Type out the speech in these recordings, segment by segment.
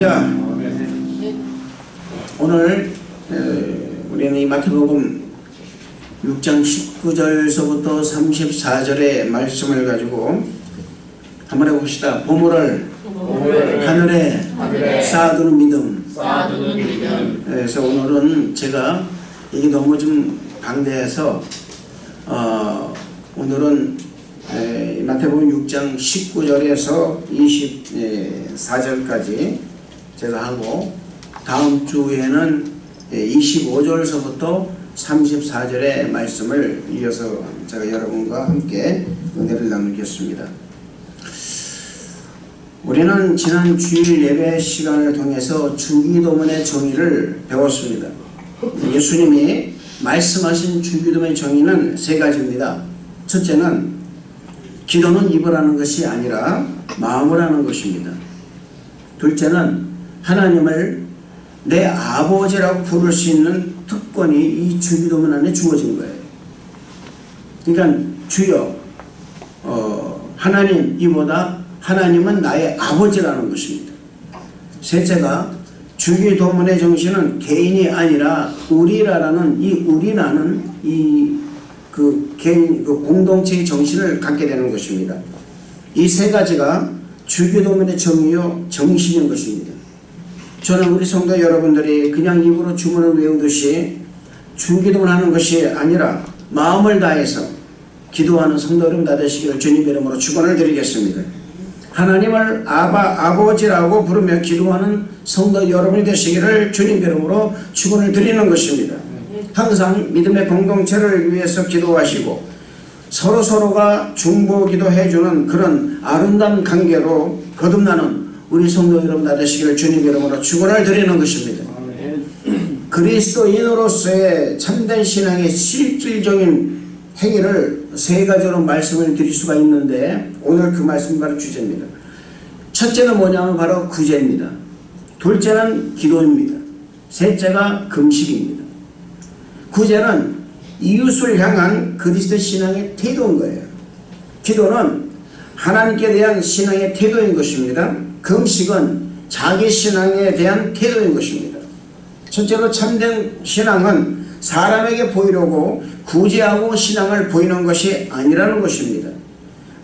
자, 오늘 우리는 이 마태복음 6장 19절서부터 34절의 말씀을 가지고 한번 해봅시다. 보물을 하늘에 쌓아두는 믿음. 그래서 오늘은 제가 이게 너무 좀 방대해서 오늘은 마태복음 6장 19절에서 24절까지 제가 하고, 다음 주에는 25절서부터 34절의 말씀을 이어서 제가 여러분과 함께 은혜를 나누겠습니다. 우리는 지난 주일 예배 시간을 통해서 주기도문의 정의를 배웠습니다. 예수님이 말씀하신 주기도문의 정의는 세 가지입니다. 첫째는 기도는 입을 하는 것이 아니라 마음을 하는 것입니다. 둘째는 하나님을 내 아버지라고 부를 수 있는 특권이 이 주기도문 안에 주어진 거예요. 그러니까 주여 하나님, 이보다 하나님은 나의 아버지라는 것입니다. 셋째가 주기도문의 정신은 개인이 아니라 우리라는 이 우리라는 개인 공동체의 정신을 갖게 되는 것입니다. 이 세 가지가 주기도문의 정의요 정신인 것입니다. 저는 우리 성도 여러분들이 그냥 입으로 주문을 외우듯이 주기도문을 하는 것이 아니라 마음을 다해서 기도하는 성도 여러분 다 되시기를 주님 이름으로 축원을 드리겠습니다. 하나님을 아버지라고 부르며 기도하는 성도 여러분이 되시기를 주님 이름으로 축원을 드리는 것입니다. 항상 믿음의 공동체를 위해서 기도하시고 서로가 중보기도 해주는 그런 아름다운 관계로 거듭나는 우리 성도 여러분 다 되시기를 주님 이름으로 축원을 드리는 것입니다. 그리스도인으로서의 참된 신앙의 실질적인 행위를 세 가지로 말씀을 드릴 수가 있는데, 오늘 그 말씀이 바로 주제입니다. 첫째는 뭐냐면 바로 구제입니다. 둘째는 기도입니다. 셋째가 금식입니다. 구제는 이웃을 향한 그리스도 신앙의 태도인 거예요. 기도는 하나님께 대한 신앙의 태도인 것입니다. 금식은 자기 신앙에 대한 태도인 것입니다. 첫째로 참된 신앙은 사람에게 보이려고 구제하고 신앙을 보이는 것이 아니라는 것입니다.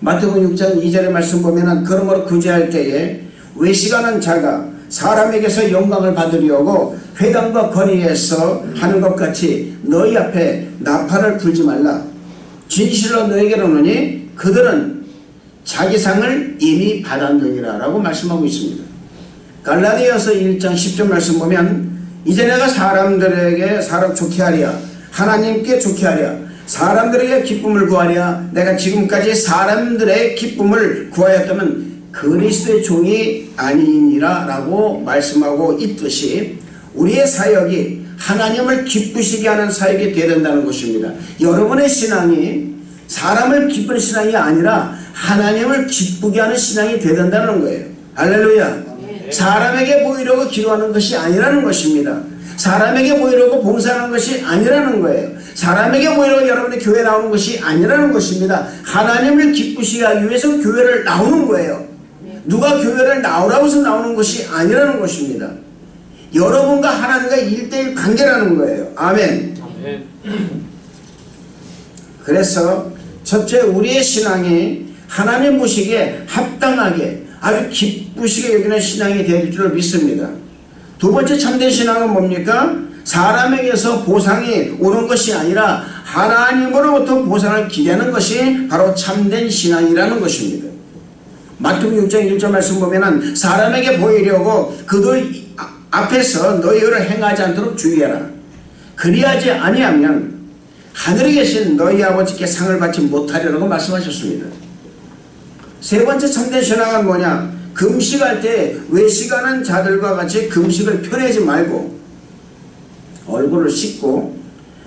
마태복음 6장 2절의 말씀 보면은 그러므로 구제할 때에 외식하는 자가 사람에게서 영광을 받으려고 회당과 거리에서 하는 것 같이 너희 앞에 나팔을 불지 말라. 진실로 너희에게 이르노니 그들은 자기 상을 이미 받았느니라 라고 말씀하고 있습니다. 갈라디아서 1장 10절 말씀 보면 이제 내가 사람들에게 좋게 하랴, 하나님께 좋게 하랴, 사람들에게 기쁨을 구하랴. 내가 지금까지 사람들의 기쁨을 구하였다면 그리스도의 종이 아니니라 라고 말씀하고 있듯이 우리의 사역이 하나님을 기쁘시게 하는 사역이 되어야 된다는 것입니다. 여러분의 신앙이 사람을 기쁘는 신앙이 아니라 하나님을 기쁘게 하는 신앙이 되어야 된다는 거예요. 할렐루야. 사람에게 보이려고 기도하는 것이 아니라는 것입니다. 사람에게 보이려고 봉사하는 것이 아니라는 거예요. 사람에게 보이려고 여러분의 교회 나오는 것이 아니라는 것입니다. 하나님을 기쁘시게 하기 위해서 교회를 나오는 거예요. 누가 교회를 나오라고 해서 나오는 것이 아니라는 것입니다. 여러분과 하나님과 1대1 관계라는 거예요. 아멘. 그래서 첫째, 우리의 신앙이 하나님 보시기에 합당하게 아주 기쁘시게 여기는 신앙이 될 줄 믿습니다. 두 번째 참된 신앙은 뭡니까? 사람에게서 보상이 오는 것이 아니라 하나님으로부터 보상을 기대하는 것이 바로 참된 신앙이라는 것입니다. 마태복음 6장 1절 말씀 보면은 사람에게 보이려고 그들 앞에서 너희를 행하지 않도록 주의해라. 그리하지 아니하면 하늘에 계신 너희 아버지께 상을 받지 못하리라고 말씀하셨습니다. 세 번째 참된 신앙은 뭐냐? 금식할 때 외식하는 자들과 같이 금식을 펴내지 말고 얼굴을 씻고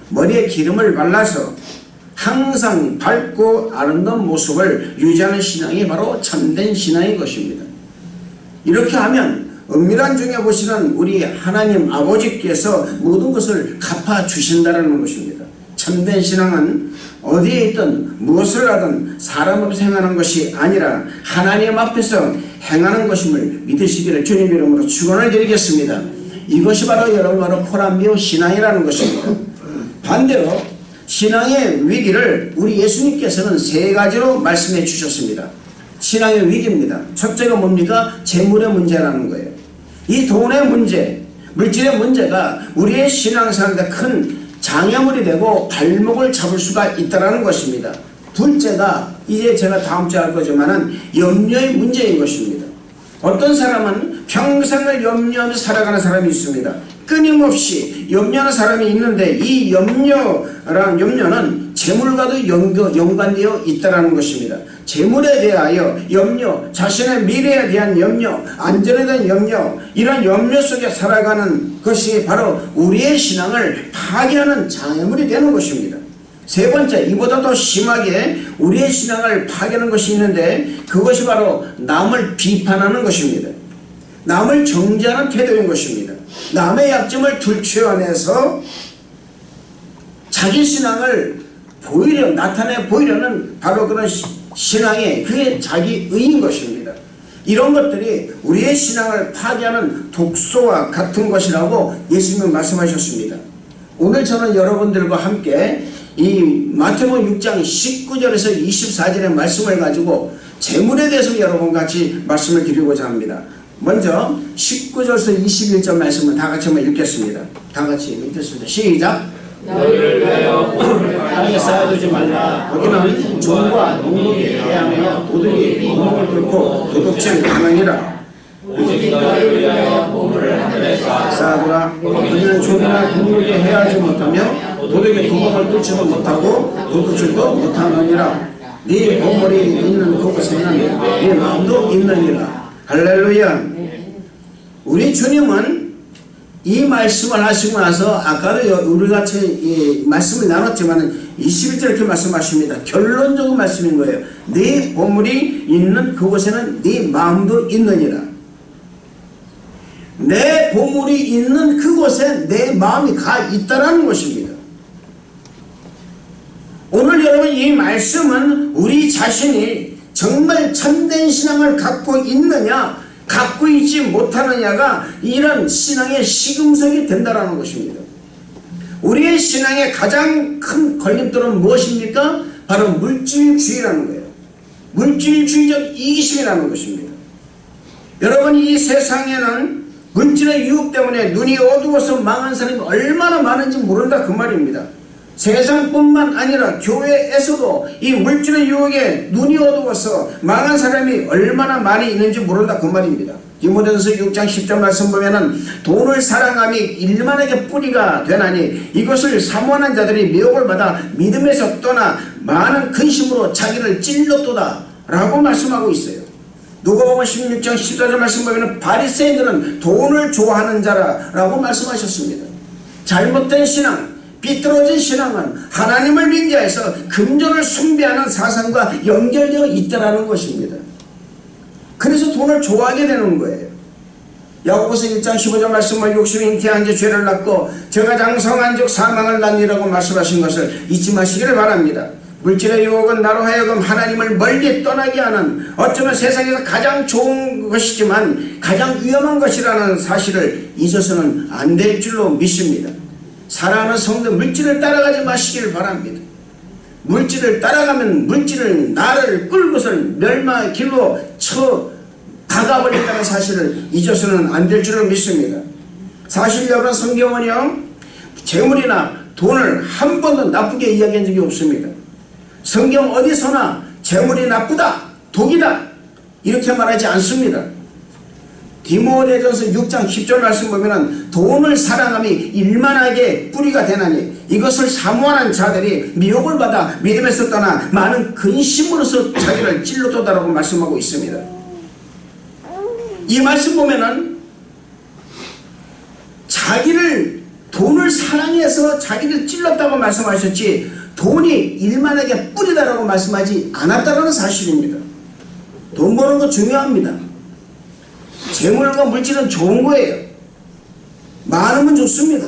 머리에 기름을 발라서 항상 밝고 아름다운 모습을 유지하는 신앙이 바로 참된 신앙인 것입니다. 이렇게 하면 은밀한 중에 보시는 우리 하나님 아버지께서 모든 것을 갚아주신다는 것입니다. 참된 신앙은 어디에 있든 무엇을 하든 사람 앞에서 행하는 것이 아니라 하나님 앞에서 행하는 것임을 믿으시기를 주님 이름으로 축원을 드리겠습니다. 이것이 바로 여러분 바로 코람비오 신앙이라는 것입니다. 반대로 신앙의 위기를 우리 예수님께서는 세 가지로 말씀해 주셨습니다. 신앙의 위기입니다. 첫째가 뭡니까? 재물의 문제라는 거예요. 이 돈의 문제, 물질의 문제가 우리의 신앙생활에 큰 장애물이 되고 발목을 잡을 수가 있다는 것입니다. 둘째가 이제 제가 다음 주에 할 거지만은 염려의 문제인 것입니다. 어떤 사람은 평생을 염려하며 살아가는 사람이 있습니다. 끊임없이 염려하는 사람이 있는데 이 염려는 재물과도 연관되어 있다는 것입니다. 재물에 대하여 염려, 자신의 미래에 대한 염려, 안전에 대한 염려, 이런 염려 속에 살아가는 것이 바로 우리의 신앙을 파괴하는 장애물이 되는 것입니다. 세 번째, 이보다 더 심하게 우리의 신앙을 파괴하는 것이 있는데 그것이 바로 남을 비판하는 것입니다. 남을 정죄하는 태도인 것입니다. 남의 약점을 들추어내서 자기 신앙을 나타내 보이려는 바로 그런 신앙의 그게 자기 의인 것입니다. 이런 것들이 우리의 신앙을 파괴하는 독소와 같은 것이라고 예수님은 말씀하셨습니다. 오늘 저는 여러분들과 함께 이 마태복음 6장 19절에서 24절의 말씀을 가지고 재물에 대해서 여러분과 같이 말씀을 드리고자 합니다. 먼저 19절에서 21절 말씀을 다 같이 한번 읽겠습니다. 다 같이 읽겠습니다. 시작. 너희를 위하여 보물을 땅에 쌓아두지 말라. 거기는 종과 농민이 해하며 도둑이 구멍을 뚫고 도둑질 하느니라. 오직 너희를 위하여 보물을 하늘에 쌓아두라. 거기는 종이나 농민이 해하지 못하며 도둑이 구멍을 뚫지도 못하고 도둑질도 못하느니라. 네 보물이 있는 그곳에는 네 마음도 있느니라. 할렐루야. 우리 주님은 이 말씀을 하시고 나서 아까도 우리같이 이 말씀을 나눴지만 21절 이렇게 말씀하십니다. 결론적인 말씀인 거예요. 네 보물이 있는 그곳에는 네 마음도 있느니라. 내 보물이 있는 그곳에 내 마음이 가 있다는 것입니다. 오늘 여러분 이 말씀은 우리 자신이 정말 참된 신앙을 갖고 있느냐 갖고 있지 못하느냐가 이런 신앙의 시금석이 된다는 것입니다. 우리의 신앙의 가장 큰 걸림돌은 무엇입니까? 바로 물질주의라는 거예요. 물질주의적 이기심이라는 것입니다. 여러분 이 세상에는 물질의 유혹 때문에 눈이 어두워서 망한 사람이 얼마나 많은지 모른다 그 말입니다. 세상뿐만 아니라 교회에서도 이 물질의 유혹에 눈이 어두워서 망한 사람이 얼마나 많이 있는지 모른다 그 말입니다. 디모데전서 6장 10절 말씀 보면은 돈을 사랑함이 일만에게 뿌리가 되나니 이것을 사모하는 자들이 미혹을 받아 믿음에서 떠나 많은 근심으로 자기를 찔렀도다 라고 말씀하고 있어요. 누가복음 16장 14절 말씀 보면은 바리새인들은 돈을 좋아하는 자라라고 말씀하셨습니다. 잘못된 신앙, 비뚤어진 신앙은 하나님을 빙자해서 금전을 숭배하는 사상과 연결되어 있다는 것입니다. 그래서 돈을 좋아하게 되는 거예요. 야고보서 1장 15절 말씀은 욕심이 잉태한 지 죄를 낳고 죄가 장성한 즉 사망을 낳으리라고 말씀하신 것을 잊지 마시기를 바랍니다. 물질의 유혹은 나로 하여금 하나님을 멀리 떠나게 하는 어쩌면 세상에서 가장 좋은 것이지만 가장 위험한 것이라는 사실을 잊어서는 안 될 줄로 믿습니다. 사랑하는 성도 물질을 따라가지 마시기를 바랍니다. 물질을 따라가면 물질을 나를 끌고선 멸망의 길로 다가버린다는 사실을 잊어서는 안 될 줄로 믿습니다. 사실 여러분 성경은요 재물이나 돈을 한 번도 나쁘게 이야기한 적이 없습니다. 성경 어디서나 재물이 나쁘다, 독이다 이렇게 말하지 않습니다. 디모데전서 6장 10절 말씀 보면은 돈을 사랑함이 일만하게 뿌리가 되나니 이것을 사모하는 자들이 미혹을 받아 믿음에서 떠나 많은 근심으로서 자기를 찔렀도다라고 말씀하고 있습니다. 이 말씀 보면은 돈을 사랑해서 자기를 찔렀다고 말씀하셨지 돈이 일만하게 뿌리다라고 말씀하지 않았다는 사실입니다. 돈 버는 거 중요합니다. 재물과 물질은 좋은 거예요. 많으면 좋습니다.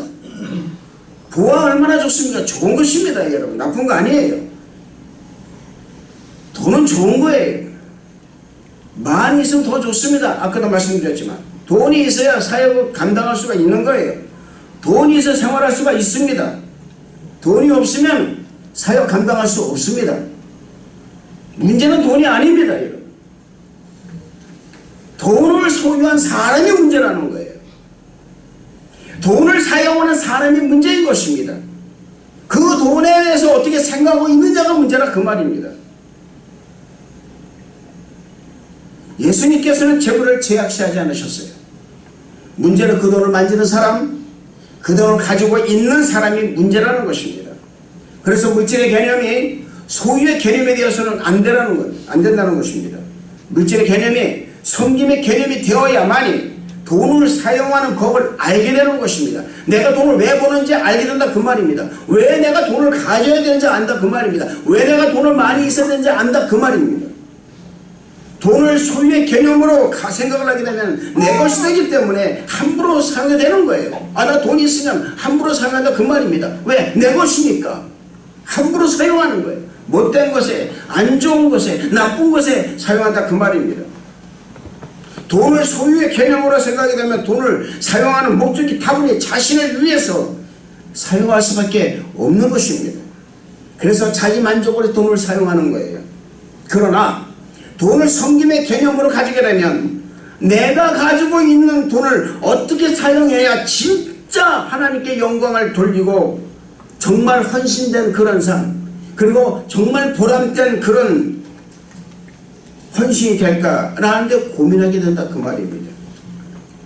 부와 얼마나 좋습니까? 좋은 것입니다. 여러분 나쁜 거 아니에요. 돈은 좋은 거예요. 많이 있으면 더 좋습니다. 아까도 말씀드렸지만 돈이 있어야 사역을 감당할 수가 있는 거예요. 돈이 있어 생활할 수가 있습니다. 돈이 없으면 사역 감당할 수 없습니다. 문제는 돈이 아닙니다. 여러분. 돈을 소유한 사람이 문제라는 거예요. 돈을 사용하는 사람이 문제인 것입니다. 그 돈에 대해서 어떻게 생각하고 있느냐가 문제라 그 말입니다. 예수님께서는 재물을 제약시하지 않으셨어요. 문제는 그 돈을 만지는 사람, 그 돈을 가지고 있는 사람이 문제라는 것입니다. 그래서 물질의 개념이 소유의 개념에 대해서는 안 된다는 것입니다. 물질의 개념이 섬김의 개념이 되어야만이 돈을 사용하는 법을 알게 되는 것입니다. 내가 돈을 왜 버는지 알게 된다 그 말입니다. 왜 내가 돈을 가져야 되는지 안다 그 말입니다. 왜 내가 돈을 많이 있어야 되는지 안다 그 말입니다. 돈을 소유의 개념으로 생각을 하게 되면 내 것이 되기 때문에 함부로 사용이 되는 거예요. 아, 나 돈이 있으면 함부로 사용한다 그 말입니다. 왜? 내 것이니까 함부로 사용하는 거예요. 못된 것에, 안 좋은 것에, 나쁜 것에 사용한다 그 말입니다. 돈을 소유의 개념으로 생각하게 되면 돈을 사용하는 목적이 다분히 자신을 위해서 사용할 수밖에 없는 것입니다. 그래서 자기 만족으로 돈을 사용하는 거예요. 그러나 돈을 섬김의 개념으로 가지게 되면 내가 가지고 있는 돈을 어떻게 사용해야 진짜 하나님께 영광을 돌리고 정말 헌신된 그런 삶, 그리고 정말 보람된 그런 헌신이 될까라는 데 고민하게 된다 그 말입니다.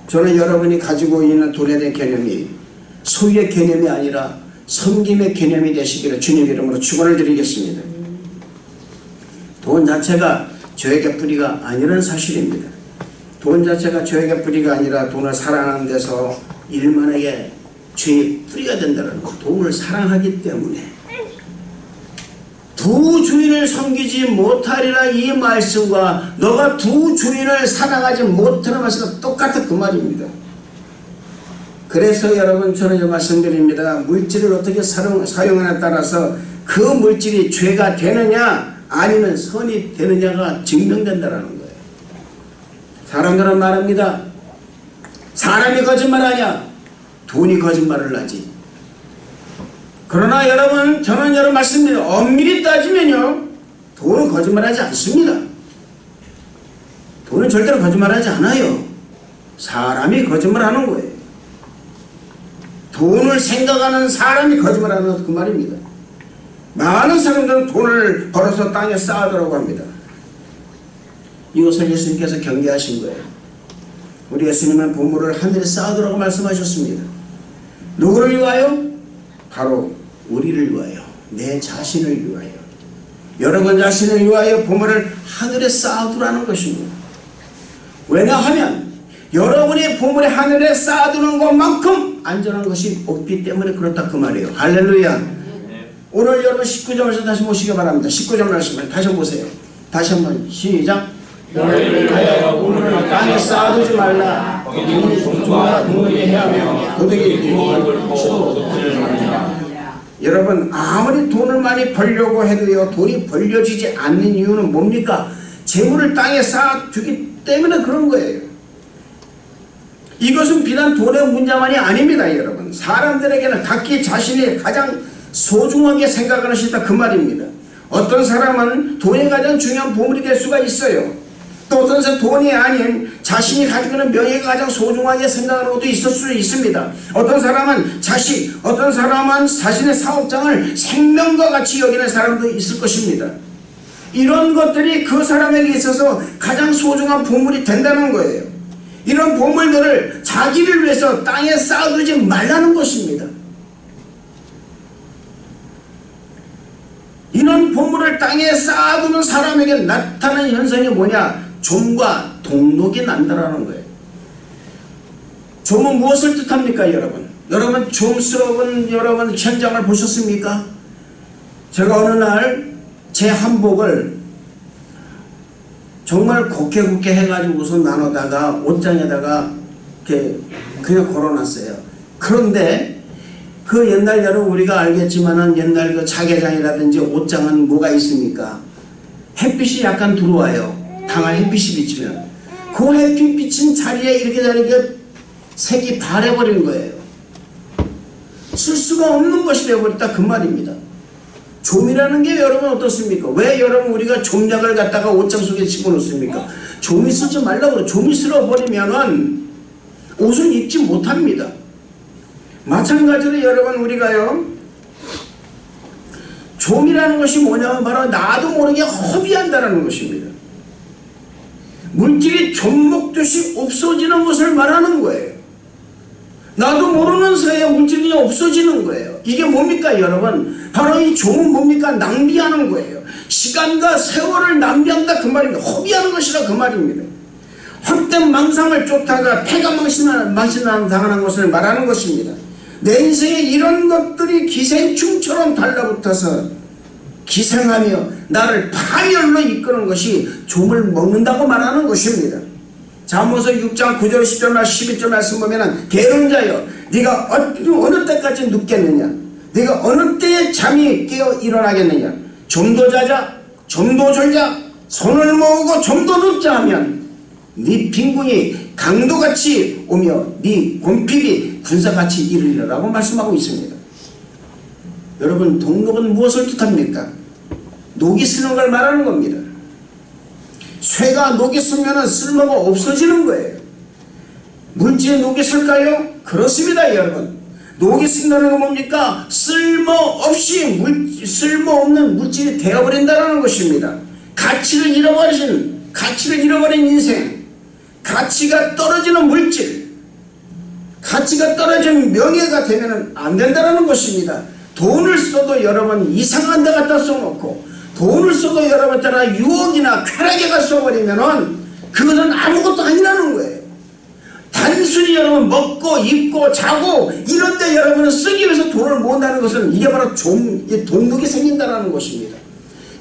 저는 여러분이 가지고 있는 돈에 대한 개념이 소유의 개념이 아니라 섬김의 개념이 되시기를 주님 이름으로 축원을 드리겠습니다. 돈 자체가 죄의 뿌리가 아니라는 사실입니다. 돈 자체가 죄의 뿌리가 아니라 돈을 사랑하는 데서 일만하게 죄의 뿌리가 된다는 것. 돈을 사랑하기 때문에 두 주인을 섬기지 못하리라 이 말씀과 너가 두 주인을 사랑하지 못하는 말씀과 똑같은 그 말입니다. 그래서 여러분 저는 이 말씀드립니다. 물질을 어떻게 사용하냐에 따라서 그 물질이 죄가 되느냐 아니면 선이 되느냐가 증명된다는 거예요. 사람들은 말합니다. 사람이 거짓말하냐? 돈이 거짓말을 하지. 그러나 여러분 저는 여러분 말씀드려요. 엄밀히 따지면요 돈은 거짓말하지 않습니다. 돈은 절대로 거짓말하지 않아요. 사람이 거짓말하는 거예요. 돈을 생각하는 사람이 거짓말하는 그 말입니다. 많은 사람들은 돈을 벌어서 땅에 쌓아두라고 합니다. 이것을 예수님께서 경계하신 거예요. 우리 예수님은 보물을 하늘에 쌓아두라고 말씀하셨습니다. 누구를 위하여? 바로 우리를 위하여, 내 자신을 위하여, 여러분 자신을 위하여 보물을 하늘에 쌓아두라는 것입니다. 왜냐하면 여러분의 보물을 하늘에 쌓아두는 것만큼 안전한 것이 없기 때문에 그렇다 그 말이에요. 할렐루야. 오늘 여러분 19절에서 다시 보시기 바랍니다. 19절 말씀을 다시 한번 보세요. 다시 한번 시작. 너희를 위하여 보물을 땅에 쌓아두지 말라. 거기는 종과 동물이 해하며 도둑이 유목을 뚫고 도둑질을 하느니라. 여러분 아무리 돈을 많이 벌려고 해도요 돈이 벌려지지 않는 이유는 뭡니까? 재물을 땅에 쌓아두기 때문에 그런 거예요. 이것은 비단 돈의 문제만이 아닙니다. 여러분 사람들에게는 각기 자신이 가장 소중하게 생각하는 것이다 그 말입니다. 어떤 사람은 돈이 가장 중요한 보물이 될 수가 있어요. 또 어떤 사람은 돈이 아닌 자신이 가지고 있는 명예가 가장 소중하게 생각하는 것도 있을 수 있습니다. 어떤 사람은 자식, 어떤 사람은 자신의 사업장을 생명과 같이 여기는 사람도 있을 것입니다. 이런 것들이 그 사람에게 있어서 가장 소중한 보물이 된다는 거예요. 이런 보물들을 자기를 위해서 땅에 쌓아두지 말라는 것입니다. 이런 보물을 땅에 쌓아두는 사람에게 나타나는 현상이 뭐냐? 좀과 동록이 난다라는 거예요. 좀은 무엇을 뜻합니까 여러분? 여러분 좀스러운 여러분 현장을 보셨습니까? 제가 어느 날 제 한복을 정말 곱게 해가지고 우선 나눠다가 옷장에다가 이렇게 그냥 걸어놨어요. 그런데 그 옛날 여러분 우리가 알겠지만은 옛날 그 자개장이라든지 옷장은 뭐가 있습니까? 햇빛이 약간 들어와요. 강한 햇빛이 비치면 그 햇빛 비친 자리에 이렇게 자리가 색이 바래버린 거예요. 쓸 수가 없는 것이 되어버렸다 그 말입니다. 좀이라는 게 여러분 어떻습니까? 왜 여러분 우리가 좀약을 갖다가 옷장 속에 집어넣습니까? 좀이 쓰지 말라고 그래요. 좀이 쓸어버리면은 옷을 입지 못합니다. 마찬가지로 여러분 우리가요, 좀이라는 것이 뭐냐면 바로 나도 모르게 허비한다는 것입니다. 물질이 좀 먹듯이 없어지는 것을 말하는 거예요. 나도 모르는 사이에 물질이 없어지는 거예요. 이게 뭡니까 여러분? 바로 이 좀은 뭡니까? 낭비하는 거예요. 시간과 세월을 낭비한다 그 말입니다. 허비하는 것이라 그 말입니다. 헛된 망상을 쫓다가 패가 망신당하는 것을 말하는 것입니다. 내 인생에 이런 것들이 기생충처럼 달라붙어서 기생하며 나를 파멸로 이끄는 것이 좀을 먹는다고 말하는 것입니다. 잠언서 6장 9절 10절 11절 말씀 보면은 게으름자여 네가 어느 때까지 눕겠느냐, 네가 어느 때에 잠이 깨어 일어나겠느냐, 좀도 자자 좀도 졸자 손을 모으고 좀도 눕자 하면 네 빈궁이 강도같이 오며 네 곰핍이 군사같이 이르리라고 말씀하고 있습니다. 여러분 동록은 무엇을 뜻합니까? 녹이 쓰는 걸 말하는 겁니다. 쇠가 녹이 쓰면 쓸모가 없어지는 거예요. 물질에 녹이 쓸까요? 그렇습니다 여러분. 녹이 쓴다는 건 뭡니까? 쓸모없이 쓸모없는 물질이 되어버린다는 것입니다. 가치를 잃어버린 인생, 가치가 떨어지는 물질, 가치가 떨어지는 명예가 되면 안 된다는 것입니다. 돈을 써도 여러분 이상한 데 갖다 써놓고 돈을 써도 여러분 따라 유혹이나 쾌락에 가 써버리면은 그것은 아무것도 아니라는 거예요. 단순히 여러분 먹고 입고 자고 이런데 여러분은 쓰기 위해서 돈을 모은다는 것은 이게 바로 동독이 생긴다는 것입니다.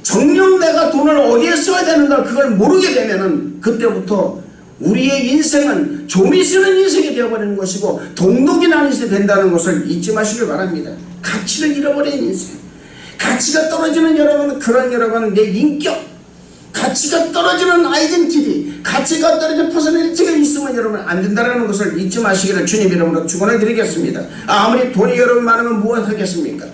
정녕 내가 돈을 어디에 써야 되는가 그걸 모르게 되면은 그때부터 우리의 인생은 좀이 쓰는 인생이 되어버리는 것이고 동독이 나는 인생이 된다는 것을 잊지 마시길 바랍니다. 가치를 잃어버린 인생, 가치가 떨어지는 여러분, 그런 여러분 내 인격, 가치가 떨어지는 아이덴티티, 가치가 떨어지는 퍼스널리티가 있으면 여러분 안 된다는 것을 잊지 마시기를 주님 이름으로 축원을 드리겠습니다. 아무리 돈이 여러분 많으면 무엇 하겠습니까?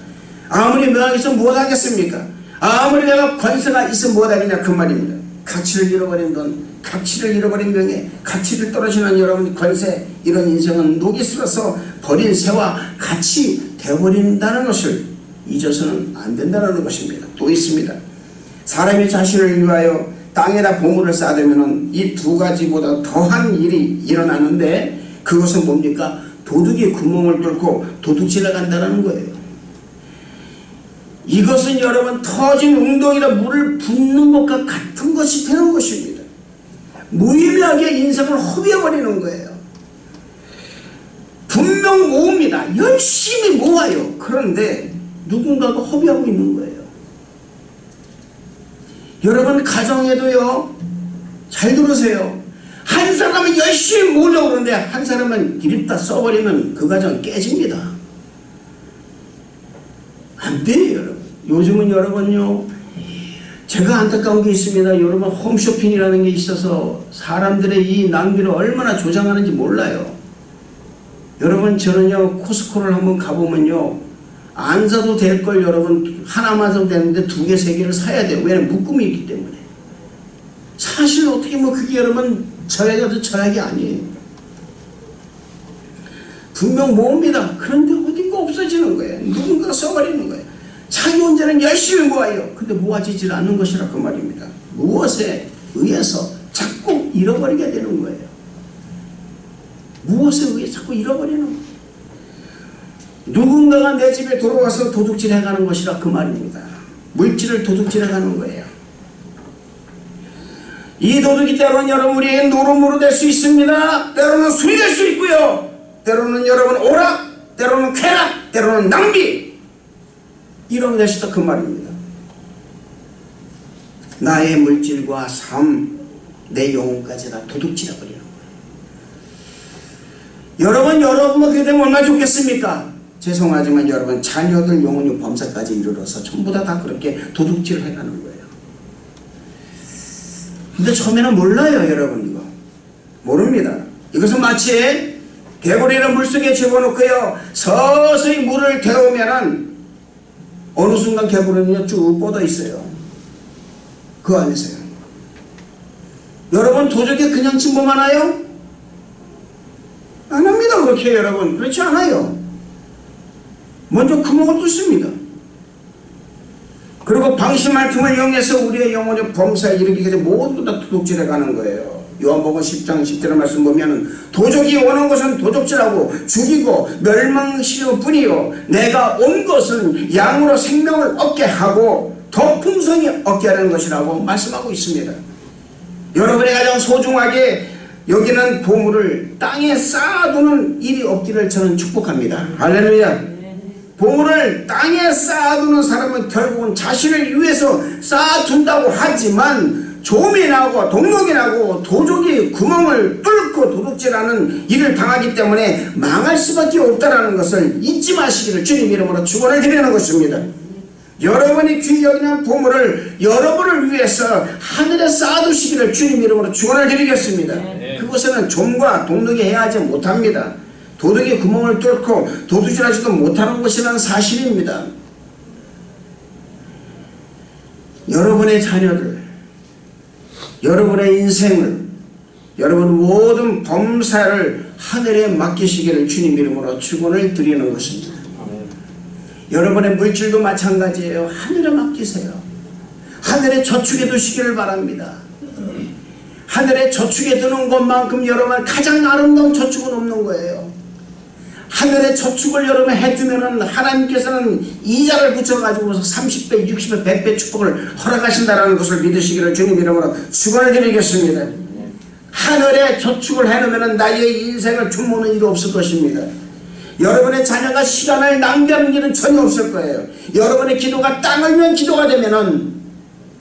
아무리 명예가 있으면 무엇 하겠습니까? 아무리 내가 권세가 있으면 무엇 하겠냐 그 말입니다. 가치를 잃어버린 돈, 가치를 잃어버린 명예, 가치를 떨어지는 여러분 권세, 이런 인생은 녹이 슬어서 버린 새와 같이 되어버린다는 것을 잊어서는 안 된다는 것입니다. 또 있습니다. 사람이 자신을 위하여 땅에다 보물을 쌓으면 이 두 가지보다 더한 일이 일어나는데 그것은 뭡니까? 도둑이 구멍을 뚫고 도둑질해 간다는 거예요. 이것은 여러분 터진 웅덩이라 물을 붓는 것과 같은 것이 되는 것입니다. 무의미하게 인생을 허비해버리는 거예요. 분명 모읍니다. 열심히 모아요. 그런데 누군가가 허비하고 있는 거예요. 여러분 가정에도요, 잘 들으세요. 한 사람은 열심히 모으려고 그러는데 한 사람은 이립다 써버리면 그 가정 깨집니다. 안 돼요 여러분. 요즘은 여러분요, 제가 안타까운 게 있습니다. 여러분 홈쇼핑이라는 게 있어서 사람들의 이 낭비를 얼마나 조장하는지 몰라요. 여러분 저는요 코스코를 한번 가보면요 안 사도 될 걸 여러분 하나만 사도 되는데 두 개, 세 개를 사야 돼요. 왜냐면 묶음이 있기 때문에. 사실 어떻게 뭐 그게 여러분 저약이라도 저약이 아니에요. 분명 모읍니다. 그런데 어딘가 없어지는 거예요. 누군가가 써버리는 거예요. 자기 혼자는 열심히 모아요. 근데 모아지질 않는 것이라 그 말입니다. 무엇에 의해서 자꾸 잃어버리게 되는 거예요. 무엇에 의해 자꾸 잃어버리는 거예요. 누군가가 내 집에 들어와서 도둑질 해가는 것이라 그 말입니다. 물질을 도둑질 해가는 거예요. 이 도둑이 때로는 여러분 우리에게 노름으로 될 수 있습니다. 때로는 술이 될 수 있고요. 때로는 여러분 오락, 때로는 쾌락, 때로는 낭비, 이런 것이 다 그 말입니다. 나의 물질과 삶, 내 영혼까지 다 도둑질해 버리는 거예요. 여러분 그렇게 되면 얼마나 좋겠습니까? 죄송하지만 여러분 자녀들 영혼이 범사까지 이르러서 전부 다 그렇게 도둑질을 해가는 거예요. 근데 처음에는 몰라요, 여러분. 이거 모릅니다. 이것은 마치 개구리를 물속에 집어넣고요 서서히 물을 데우면은 어느 순간 개구리는 쭉 뻗어 있어요. 그 안에서요. 여러분, 도적이 그냥 침범하나요? 안 합니다. 그렇게 여러분. 그렇지 않아요. 먼저 구멍을 뚫습니다. 그리고 방심할 틈을 이용해서 우리의 영혼의 범사에 이르기 전에 모두 다 도둑질해 가는 거예요. 요한복음 10장 10절의 말씀 보면은 도적이 오는 것은 도둑질하고 죽이고 멸망시킬 뿐이요 내가 온 것은 양으로 생명을 얻게 하고 더 풍성히 얻게 하는 것이라고 말씀하고 있습니다. 여러분이 가장 소중하게 여기는 보물을 땅에 쌓아두는 일이 없기를 저는 축복합니다. 할렐루야. 보물을 땅에 쌓아두는 사람은 결국은 자신을 위해서 쌓아둔다고 하지만 조음이 나고 동록이 나고 도적이 구멍을 뚫고 도둑질하는 일을 당하기 때문에 망할 수밖에 없다는 것을 잊지 마시기를 주님 이름으로 축원을 드리는 것입니다. 여러분이 귀히 여기는 보물을 여러분을 위해서 하늘에 쌓아두시기를 주님 이름으로 축원을 드리겠습니다. 그것에는 좀과 동록이 해야지 못합니다. 도둑이 구멍을 뚫고 도둑질하지도 못하는 것이라는 사실입니다. 여러분의 자녀들, 여러분의 인생을, 여러분 모든 범사를 하늘에 맡기시기를 주님 이름으로 축원을 드리는 것입니다. 여러분의 물질도 마찬가지예요. 하늘에 맡기세요. 하늘에 저축해 두시기를 바랍니다. 하늘에 저축해 두는 것만큼 여러분 가장 아름다운 저축은 없는 거예요. 하늘에 저축을 여러분 해주면은 하나님께서는 이자를 붙여가지고서 30배, 60배, 100배 축복을 허락하신다라는 것을 믿으시기를 주님 이름으로 축원을 드리겠습니다. 하늘에 저축을 해놓으면은 나의 인생을 주무는 일이 없을 것입니다. 여러분의 자녀가 시간을 낭비하는 일은 전혀 없을 거예요. 여러분의 기도가 땅을 위한 기도가 되면은,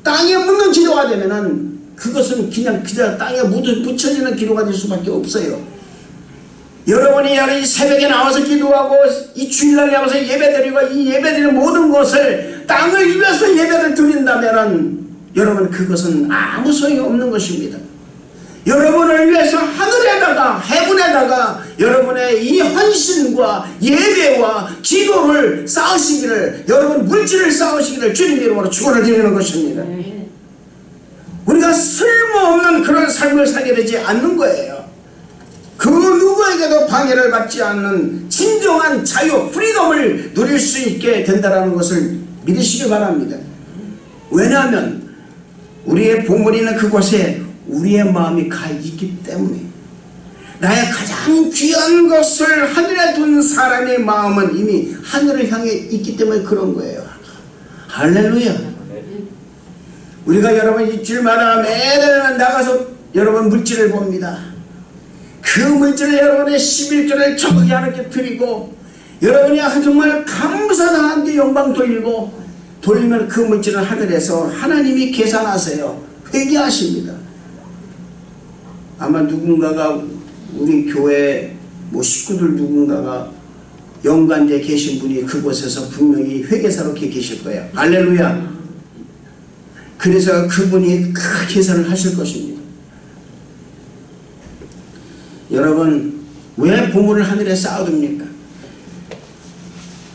땅에 묻는 기도가 되면은 그것은 그냥 땅에 묻혀지는 기도가 될 수밖에 없어요. 여러분이 이 새벽에 나와서 기도하고 이 주일날 나와서 예배드리고 이 예배드리는 모든 것을 땅을 위해서 예배를 드린다면 여러분 그것은 아무 소용이 없는 것입니다. 여러분을 위해서 하늘에다가 해군에다가 여러분의 이 헌신과 예배와 기도를 쌓으시기를, 여러분 물질을 쌓으시기를 주님 이름으로 축원을 드리는 것입니다. 우리가 쓸모없는 그런 삶을 살게 되지 않는 거예요. 그 누구에게도 방해를 받지 않는 진정한 자유, 프리덤을 누릴 수 있게 된다는 것을 믿으시기 바랍니다. 왜냐하면 우리의 보물이 있는 그곳에 우리의 마음이 가 있기 때문에, 나의 가장 귀한 것을 하늘에 둔 사람의 마음은 이미 하늘을 향해 있기 때문에 그런 거예요. 할렐루야. 우리가 여러분 일주일마다 매달 나가서 여러분 물질을 봅니다. 그 물질을 여러분의 11조를 저기 하나님께 드리고 여러분이 정말 감사한 하나님께 영광 돌리면 그 물질을 하늘에서 하나님이 계산하세요. 회개하십니다. 아마 누군가가 우리 교회 식구들 누군가가 연관되어 계신 분이 그곳에서 분명히 회계사로 계실 거예요. 할렐루야. 그래서 그분이 그 계산을 하실 것입니다. 여러분, 왜 보물을 하늘에 쌓아둡니까?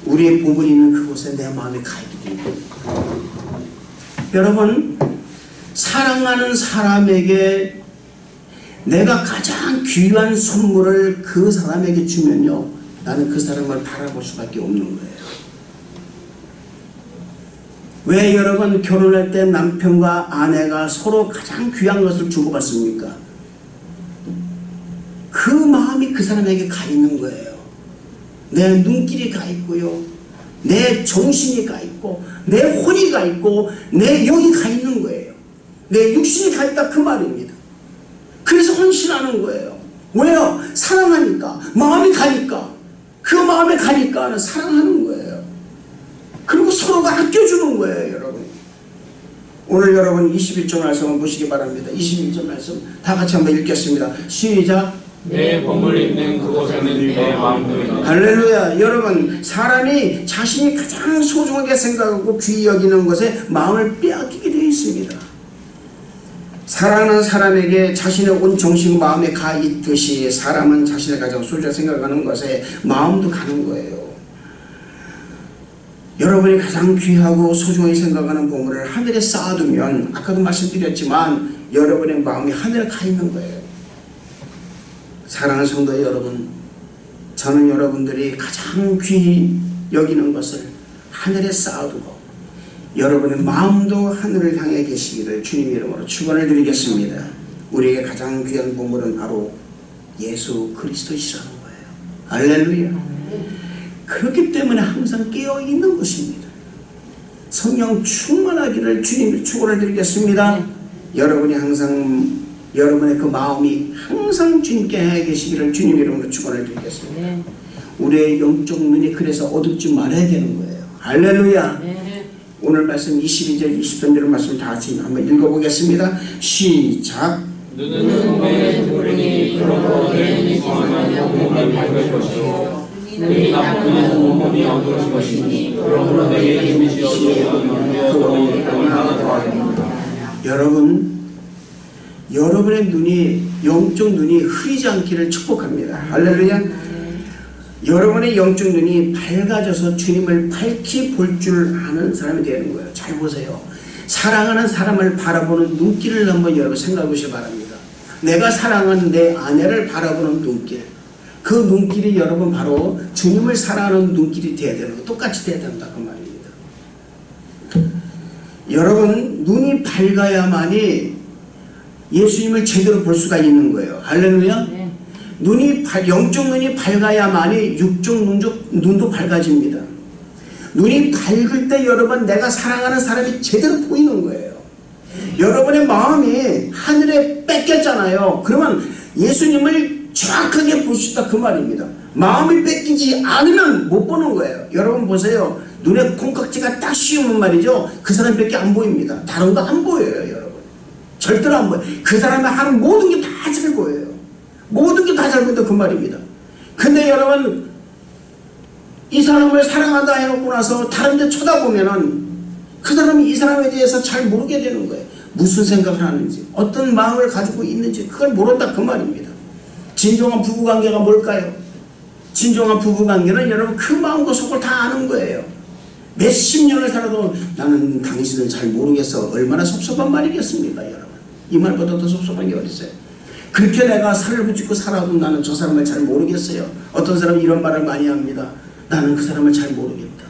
우리의 보물이 있는 그곳에 내 마음이 가 있기 때문에. 여러분, 사랑하는 사람에게 내가 가장 귀한 선물을 그 사람에게 주면요, 나는 그 사람을 바라볼 수밖에 없는 거예요. 왜 여러분 결혼할 때 남편과 아내가 서로 가장 귀한 것을 주고받습니까? 그 마음이 그 사람에게 가 있는 거예요. 내 눈길이 가 있고요, 내 정신이 가 있고, 내 혼이 가 있고, 내 영이 가 있는 거예요. 내 육신이 가 있다 그 말입니다. 그래서 헌신하는 거예요. 왜요? 사랑하니까, 마음이 가니까, 그 마음에 가니까 사랑하는 거예요. 그리고 서로가 아껴주는 거예요. 여러분, 오늘 여러분 21절 말씀을 보시기 바랍니다. 21절 말씀 다 같이 한번 읽겠습니다. 시작. 내 보물 있는 그곳에는 내 마음도 있네. 할렐루야. 여러분, 사람이 자신이 가장 소중하게 생각하고 귀히 여기는 것에 마음을 빼앗기게 되어 있습니다. 사랑하는 사람에게 자신의 온 정신 마음에 가 있듯이 사람은 자신의 가장 소중히 생각하는 것에 마음도 가는 거예요. 여러분이 가장 귀하고 소중히 생각하는 보물을 하늘에 쌓아두면 아까도 말씀드렸지만 여러분의 마음이 하늘에 가 있는 거예요. 사랑하는 성도 여러분, 저는 여러분들이 가장 귀히 여기는 것을 하늘에 쌓아두고 여러분의 마음도 하늘을 향해 계시기를 주님 이름으로 축원을 드리겠습니다. 우리에게 가장 귀한 보물은 바로 예수 그리스도시라는 거예요. 할렐루야. 그렇기 때문에 항상 깨어있는 것입니다. 성령 충만하기를 주님 축원을 드리겠습니다. 여러분이 항상 여러분의 그 마음이 항상 주님께 계시기를 주님 이름으로 축원을 드리겠습니다. 우리의 영적 눈이 그래서 어둡지 말아야 되는 거예요. 할렐루야. 오늘 말씀 22절 23절 말씀 다 같이 한번 읽어보겠습니다. 시작. 눈은 내 부르니 그러므로 내 눈이 성하면 영혼이 밝을 것이요 눈이 나쁘면 온몸이 어두울 것이니 그러므로 내게 힘이 지어지면 그로 영원하게 더하겠노라. 여러분의 눈이 영적 눈이 흐리지 않기를 축복합니다. 할렐루야. 여러분의 영적 눈이 밝아져서 주님을 밝히 볼 줄 아는 사람이 되는 거예요. 잘 보세요. 사랑하는 사람을 바라보는 눈길을 한번 여러분 생각해 보시기 바랍니다. 내가 사랑하는 내 아내를 바라보는 눈길, 그 눈길이 여러분 바로 주님을 사랑하는 눈길이 돼야 되는 거, 똑같이 돼야 된다 그 말입니다. 여러분 눈이 밝아야만이 예수님을 제대로 볼 수가 있는 거예요. 할렐루야. 영적 눈이 밝아야만이 육적 눈도 밝아집니다. 눈이 밝을 때 여러분 내가 사랑하는 사람이 제대로 보이는 거예요. 여러분의 마음이 하늘에 뺏겼잖아요. 그러면 예수님을 정확하게 볼 수 있다 그 말입니다. 마음이 뺏기지 않으면 못 보는 거예요. 여러분 보세요. 눈에 콩깍지가 딱 씌우면 말이죠. 그 사람밖에 안 보입니다. 다른 거 안 보여요. 여러분 절대로 안 보여요. 그 사람이 하는 모든 게 다 잘 보여요. 모든 게 다 잘 보인다 그 말입니다. 근데 여러분 이 사람을 사랑한다 해놓고 나서 다른 데 쳐다보면은 그 사람이 이 사람에 대해서 잘 모르게 되는 거예요. 무슨 생각을 하는지 어떤 마음을 가지고 있는지 그걸 모른다 그 말입니다. 진정한 부부관계가 뭘까요? 진정한 부부관계는 여러분 그 마음과 속을 다 아는 거예요. 몇십 년을 살아도 나는 당신을 잘 모르겠어. 얼마나 섭섭한 말이겠습니까 여러분. 이 말보다 더 섭섭한 게 어디 있어요. 그렇게 내가 살을 붙이고 살아도 나는 저 사람을 잘 모르겠어요. 어떤 사람이 이런 말을 많이 합니다. 나는 그 사람을 잘 모르겠다.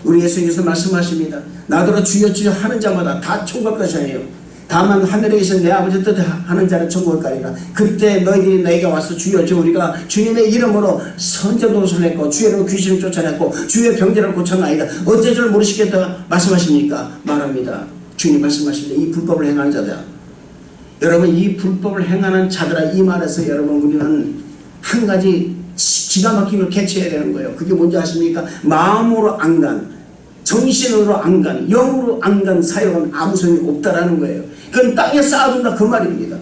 우리 예수님께서 말씀하십니다. 나더러 주여 주여 하는 자마다 다 천국 가시아니요 다만 하늘에 계신 내 아버지 뜻하는 자는 천국을 가리라. 그때 너희들이 내게 와서 주여 주여 우리가 주님의 이름으로 선제 노릇을 했고 주의 이름으로 귀신을 쫓아냈고 주의 병자를 고쳤나이다. 어째 줄 모르시겠다 말씀하십니까? 말합니다. 주님 말씀하십니다. 이 불법을 행하는 자다. 여러분 이 불법을 행하는 자들아 이 말에서 여러분 우리는 한 가지 기가 막힌 걸 캐치해야 되는 거예요. 그게 뭔지 아십니까? 마음으로 안간, 정신으로 안간, 영으로 안간 사역은 아무 소용이 없다라는 거예요. 그건 땅에 쌓아둔다 그 말입니다.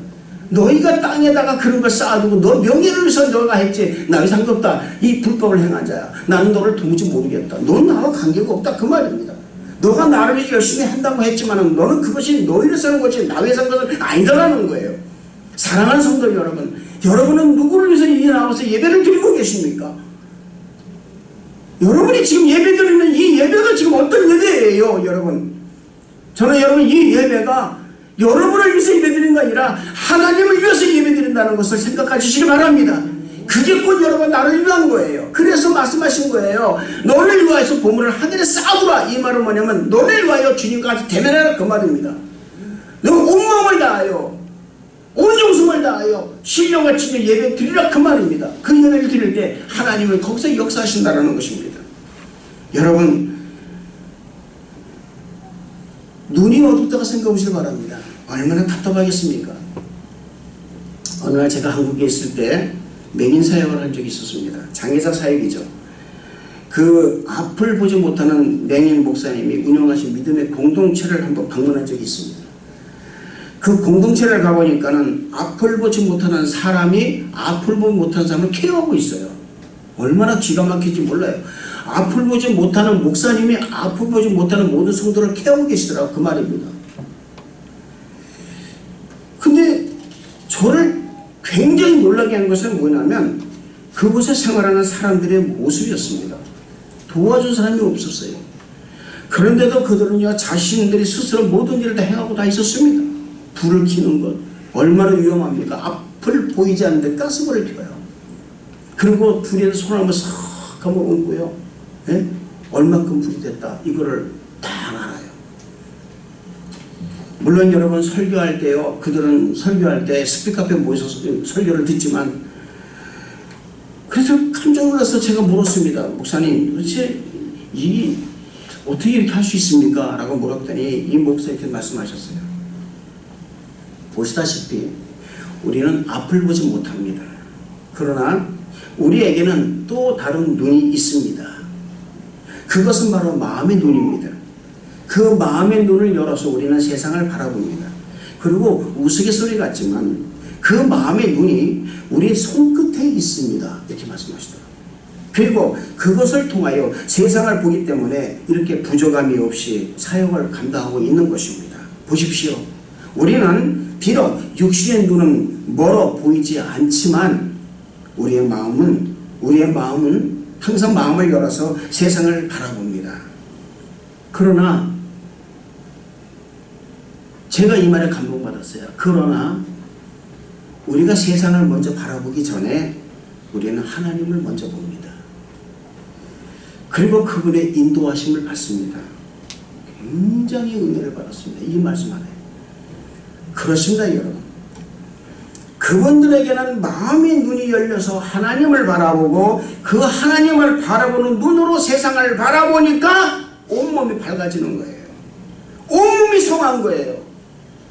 너희가 땅에다가 그런 걸 쌓아두고 너 명예를 위해서 너가 했지 나의 상관없다. 이 불법을 행한 자야. 나는 너를 도무지 모르겠다. 너는 나와 관계가 없다 그 말입니다. 너가 나를 위해 열심히 한다고 했지만 너는 그것이 너희를 쓰는 것이 나 위해서 한 것은 아니다라는 거예요. 사랑하는 성도 여러분, 여러분은 누구를 위해서 이 나와서 예배를 드리고 계십니까? 여러분이 지금 예배 드리는 이 예배가 지금 어떤 예배예요 여러분? 저는 여러분 이 예배가 여러분을 위해서 예배 드리는 게 아니라 하나님을 위해서 예배 드린다는 것을 생각해 주시기 바랍니다. 그게 곧 여러분 나를 위한 거예요. 그래서 말씀하신 거예요. 너를 위하여서 보물을 하늘에 쌓아두라. 이 말은 뭐냐면 너를 위하여 주님과 같이 대면하라 그 말입니다. 너 온 마음을 다하여 온 정성을 다하여 신령과 친히 예배 드리라 그 말입니다. 그 예배를 드릴 때 하나님은 거기서 역사하신다는 것입니다. 여러분 눈이 어둡다고 생각해 보시기 바랍니다. 얼마나 답답하겠습니까? 어느 날 제가 한국에 있을 때 맹인 사역을 한 적이 있었습니다. 장애자 사역이죠. 그 앞을 보지 못하는 맹인 목사님이 운영하신 믿음의 공동체를 한번 방문한 적이 있습니다. 그 공동체를 가보니까는 앞을 보지 못하는 사람이 앞을 보지 못하는 사람을 케어하고 있어요. 얼마나 기가 막히지 몰라요. 앞을 보지 못하는 목사님이 앞을 보지 못하는 모든 성도를 케어하고 계시더라고요. 그 말입니다. 근데 저를 굉장히 놀라게 한 것은 뭐냐면 그곳에 생활하는 사람들의 모습이었습니다. 도와준 사람이 없었어요. 그런데도 그들은요, 자신들이 스스로 모든 일을 다 행하고 다 있었습니다. 불을 켜는 것 얼마나 위험합니까? 앞을 보이지 않는데 가스불을 켜요. 그리고 불에 손을 한번 싹 한번 얹고요, 예? 얼마큼 불이 됐다 이거를 다 알아요. 물론 여러분 설교할 때요, 그들은 설교할 때 스피커 앞에 모여서 설교를 듣지만, 그래서 깜짝 놀라서 제가 물었습니다. 목사님, 도대체 이 어떻게 이렇게 할 수 있습니까? 라고 물었더니 이 목사 이렇게 말씀하셨어요. 보시다시피 우리는 앞을 보지 못합니다. 그러나 우리에게는 또 다른 눈이 있습니다. 그것은 바로 마음의 눈입니다. 그 마음의 눈을 열어서 우리는 세상을 바라봅니다. 그리고 우스갯소리 같지만 그 마음의 눈이 우리 손끝에 있습니다. 이렇게 말씀하시더라고요. 그리고 그것을 통하여 세상을 보기 때문에 이렇게 부족함이 없이 사역을 감당하고 있는 것입니다. 보십시오. 우리는 비록 육신의 눈은 멀어 보이지 않지만 우리의 마음은 항상 마음을 열어서 세상을 바라봅니다. 그러나 제가 이 말에 감동받았어요. 그러나 우리가 세상을 먼저 바라보기 전에 우리는 하나님을 먼저 봅니다. 그리고 그분의 인도하심을 받습니다. 굉장히 은혜를 받았습니다. 이 말씀 안에. 그렇습니다, 여러분. 그분들에게는 마음의 눈이 열려서 하나님을 바라보고 그 하나님을 바라보는 눈으로 세상을 바라보니까 온몸이 밝아지는 거예요. 온몸이 성한 거예요.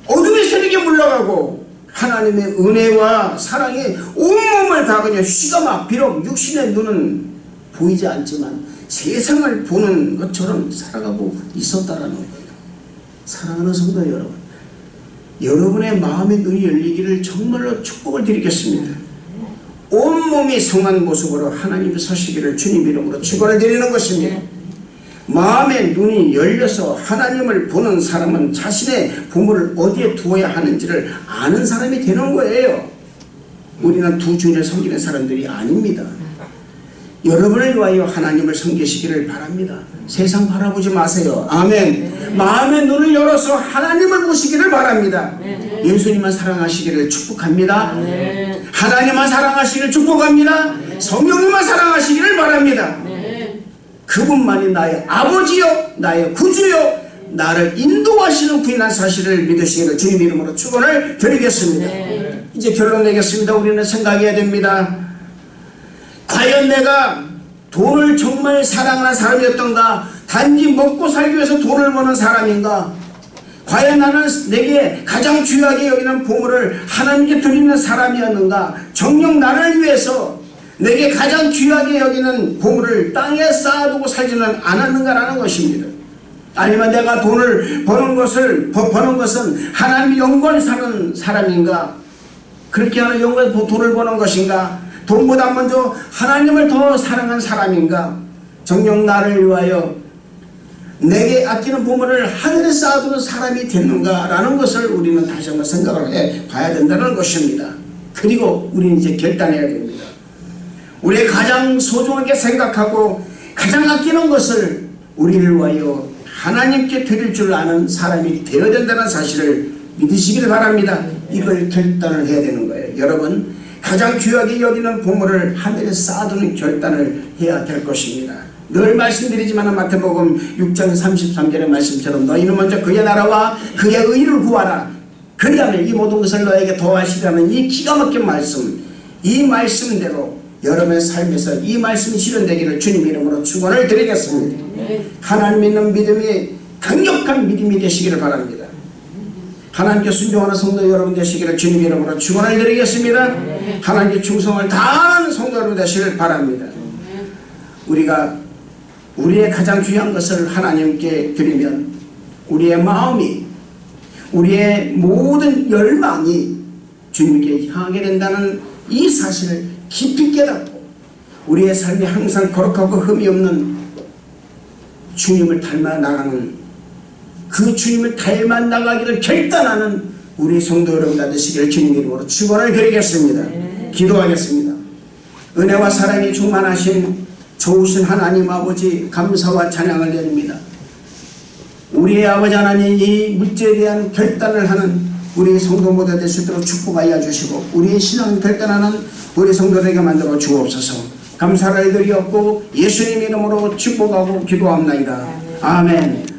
어둠의 세력이 물러가고 하나님의 은혜와 사랑이 온몸을 다 그냥 휘가 막, 비록 육신의 눈은 보이지 않지만 세상을 보는 것처럼 살아가고 있었다라는 거예요. 사랑하는 성도 여러분, 여러분의 마음의 눈이 열리기를 정말로 축복을 드리겠습니다. 온몸이 성한 모습으로 하나님의 서시기를 주님 이름으로 축원을 드리는 것입니다. 마음의 눈이 열려서 하나님을 보는 사람은 자신의 보물을 어디에 두어야 하는지를 아는 사람이 되는 거예요. 우리는 두 주인을 섬기는 사람들이 아닙니다. 여러분을 위하여 하나님을 섬기시기를 바랍니다. 세상 바라보지 마세요. 아멘. 마음의 눈을 열어서 하나님을 보시기를 바랍니다. 예수님만 사랑하시기를 축복합니다. 하나님만 사랑하시기를 축복합니다. 성령님만 사랑하시기를 바랍니다. 그분만이 나의 아버지요, 나의 구주요, 나를 인도하시는 분이라는 사실을 믿으시기를 주님 이름으로 축원을 드리겠습니다. 이제 결론 내겠습니다. 우리는 생각해야 됩니다. 과연 내가 돈을 정말 사랑하는 사람이었던가? 단지 먹고 살기 위해서 돈을 버는 사람인가? 과연 나는 내게 가장 중요하게 여기는 보물을 하나님께 드리는 사람이었는가? 정녕 나를 위해서 내게 가장 귀하게 여기는 보물을 땅에 쌓아두고 살지는 않았는가라는 것입니다. 아니면 내가 돈을 버는 것은 하나님이 영광을 사는 사람인가? 그렇게 하는 영광 돈을 버는 것인가? 돈보다 먼저 하나님을 더 사랑한 사람인가? 정녕 나를 위하여 내게 아끼는 보물을 하늘에 쌓아두는 사람이 됐는가라는 것을 우리는 다시 한번 생각을 해봐야 된다는 것입니다. 그리고 우리는 이제 결단해야 됩니다. 우리의 가장 소중하게 생각하고 가장 아끼는 것을 우리를 위하여 하나님께 드릴 줄 아는 사람이 되어야 된다는 사실을 믿으시길 바랍니다. 이걸 결단을 해야 되는 거예요. 여러분, 가장 귀하게 여기는 보물을 하늘에 쌓아두는 결단을 해야 될 것입니다. 늘 말씀드리지만 마태복음 6장 33절의 말씀처럼 너희는 먼저 그의 나라와 그의 의를 구하라. 그리하면 이 모든 것을 너에게 더하시라는 이 기가 막힌 말씀, 이 말씀대로 여러분의 삶에서 이 말씀이 실현되기를 주님 이름으로 축원을 드리겠습니다. 하나님 믿는 믿음이 강력한 믿음이 되시기를 바랍니다. 하나님께 순종하는 성도 여러분 되시기를 주님 이름으로 축원을 드리겠습니다. 하나님께 충성을 다하는 성도 여러분 되시기를 바랍니다. 우리가 우리의 가장 귀한 것을 하나님께 드리면 우리의 마음이, 우리의 모든 열망이 주님께 향하게 된다는 이 사실을 깊이 깨닫고 우리의 삶이 항상 거룩하고 흠이 없는 주님을 닮아 나가는, 그 주님을 닮아 나가기를 결단하는 우리 성도 여러분 다 되시기를 주님 이름으로 축원을 드리겠습니다. 기도하겠습니다. 은혜와 사랑이 충만하신 좋으신 하나님 아버지 감사와 찬양을 드립니다. 우리의 아버지 하나님 이 문제에 대한 결단을 하는 우리 성도 모두 될 수 있도록 축복하여 주시고 우리의 신앙 결단하는 우리 성도들에게 만들어 주옵소서. 감사를 드리옵고 예수님 이름으로 축복하고 기도합나이다. 아멘.